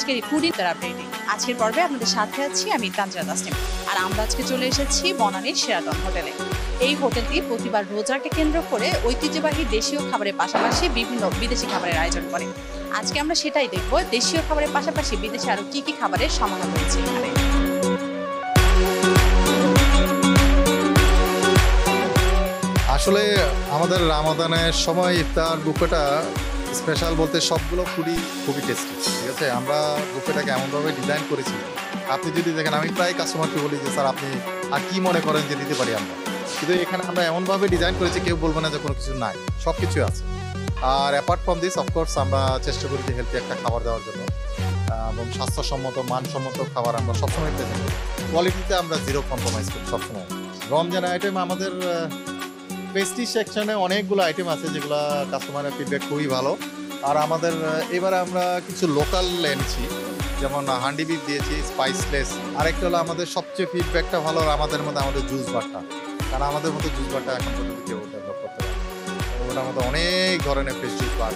আজকের এই ফুড ইফতার আপডেটে। আজকের পর্বে আপনাদের সাথে আছি আমি তানজিরা তাসনিম। আর আমরা আজকে চলে এসেছি বনানীর শেরাটন হোটেলে। এই হোটেলটি প্রতিবার রোজাকে কেন্দ্র করে ঐতিহ্যবাহী দেশীয় খাবারের পাশাপাশি বিভিন্ন বিদেশি খাবারের আয়োজন করে। আজকে আমরা সেটাই দেখব, দেশীয় খাবারের পাশাপাশি বিদেশে আরো কি কি খাবারের সমাহার রয়েছে এখানে। আসলে আমাদের রামাদানের সময় ইফতার বুফেটা স্পেশাল বলতে সবগুলো ফুডই খুবই টেস্টি। ঠিক আছে, আমরা বুফেটাকে এমনভাবে ডিজাইন করেছি, আপনি যদি দেখেন, আমি প্রায় কাস্টমারকে বলি যে স্যার আপনি আর কি মনে করেন যে দিতে পারি আমরা, কিন্তু এখানে আমরা এমনভাবে ডিজাইন করেছি কেউ বলবে না যে কোনো কিছু নাই, সব কিছুই আছে। আর অ্যাপার্ট ফ্রম দিস অফকোর্স আমরা চেষ্টা করি যে হেলদি একটা খাবার দেওয়ার জন্য এবং স্বাস্থ্যসম্মত মানসম্মত খাবার আমরা সবসময় পেতে পারি। কোয়ালিটিতে আমরা জিরো কম্প্রোমাইজ করি সবসময়। রমজান আইটেম আমাদের পেস্ট্রি সেকশনে অনেকগুলো আইটেম আছে যেগুলো কাস্টমারের ফিডব্যাক খুবই ভালো। আর আমাদের এবারে আমরা কিছু লোকাল এনেছি, যেমন হান্ডি বিফ দিয়েছি স্পাইসলেস। আরেকটা হলো আমাদের সবচেয়ে ফিডব্যাকটা ভালো আমাদের মধ্যে আমাদের জুস বারটা, কারণ আমাদের মতো জুস বারটা এখন পর্যন্ত কেউ ডেভেলপ করতে পারে। ওটার মধ্যে অনেক ধরনের fresh juice bar,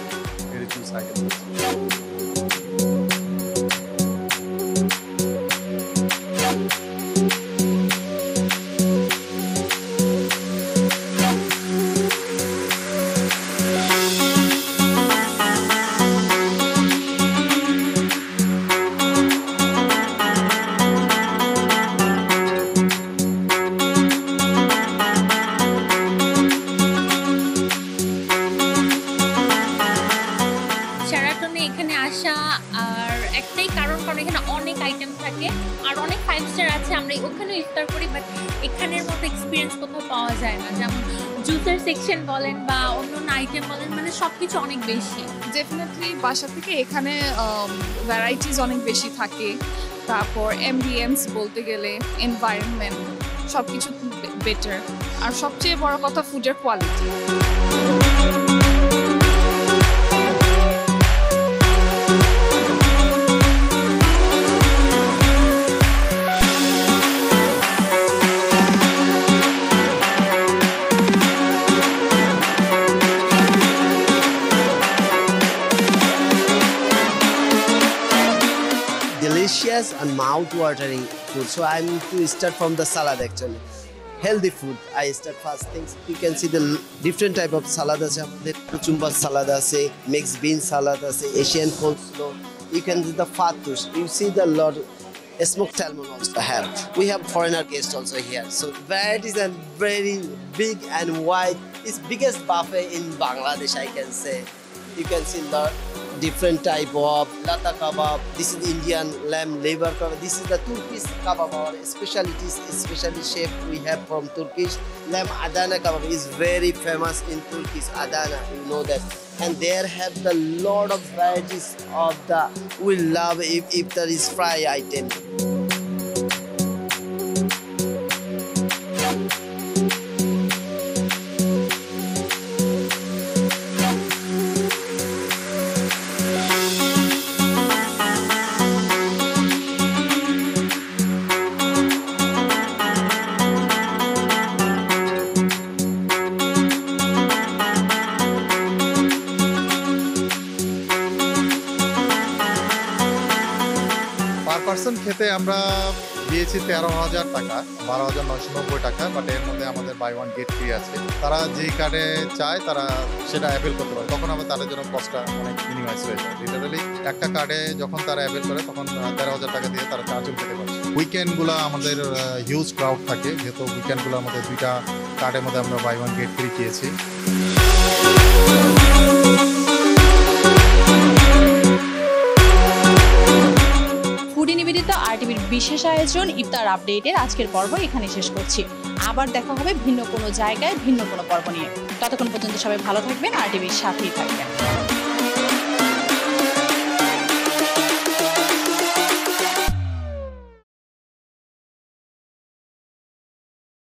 juice item. এখানে আসা আর একটাই কারণ এখানে অনেক আইটেম থাকে আর অনেক 5 স্টার আছে। আমরা ওখানেও ইফতার করি, বাট এখানের মতো এক্সপিরিয়েন্স কোথাও পাওয়া যায় না। যেমন জুসের সেকশন বলেন বা অন্য আইটেম বলেন, মানে সবকিছু অনেক বেশি। ডেফিনেটলি বাসা থেকে এখানে ভ্যারাইটিস অনেক বেশি থাকে। তারপর অ্যাম্বিয়েন্স বলতে গেলে এনভায়রনমেন্ট সব কিছু বেটার, আর সবচেয়ে বড় কথা ফুডের quality. Delicious and mouth-watering food. So I'm to start from the salad actually. Healthy food. I start first things. You can see the different type of salad. There cucumber salad, mixed bean salad, Asian coleslaw. You can see the fattoush. You see the lot. Smoked salmon also have. We have foreigner guests also here. So varieties are very big and wide. It's biggest buffet in Bangladesh, I can say. You can see different type of lata kebab. This is Indian lamb liver kebab. This is the Turkish kebab. Our specialties, especially chef we have from Turkish. Lamb Adana kebab is very famous in Turkish. Adana, you know that. And there have the lot of varieties of the we love if there is fry item. Person খেতে আমরা দিয়েছি 13,000 টাকা, 12,990 টাকা। But এর মধ্যে আমাদের by one get free আছে। তারা যেই কার্ডে চায় তারা সেটা অ্যাভেল করতে পারে, তখন আবার তাদের জন্য কস্টটা অনেক মিনিমাইজ হয়ে যায়। লিটারালি একটা কার্ডে যখন তারা অ্যাভেল করে তখন 13,000 টাকা দিয়ে তারা চার্জও পেতে পারে। উইকেন্ডগুলো আমাদের হিউজ ক্রাউড থাকে, যেহেতু উইকেন্ডগুলো আমাদের 2টা কার্ডের মধ্যে আমরা বাই ওয়ান গেট ফ্রি দিয়েছি। নিবেদিত আরটিভির বিশেষ আয়োজন ইফতার আপডেটের আজকের পর্ব এখানে শেষ করছি। আবার দেখা হবে ভিন্ন কোনো জায়গায় ভিন্ন কোনো পর্ব নিয়ে। ততক্ষণ পর্যন্ত সবাই ভালো থাকবেন, আরটিভির সাথেই থাকবেন।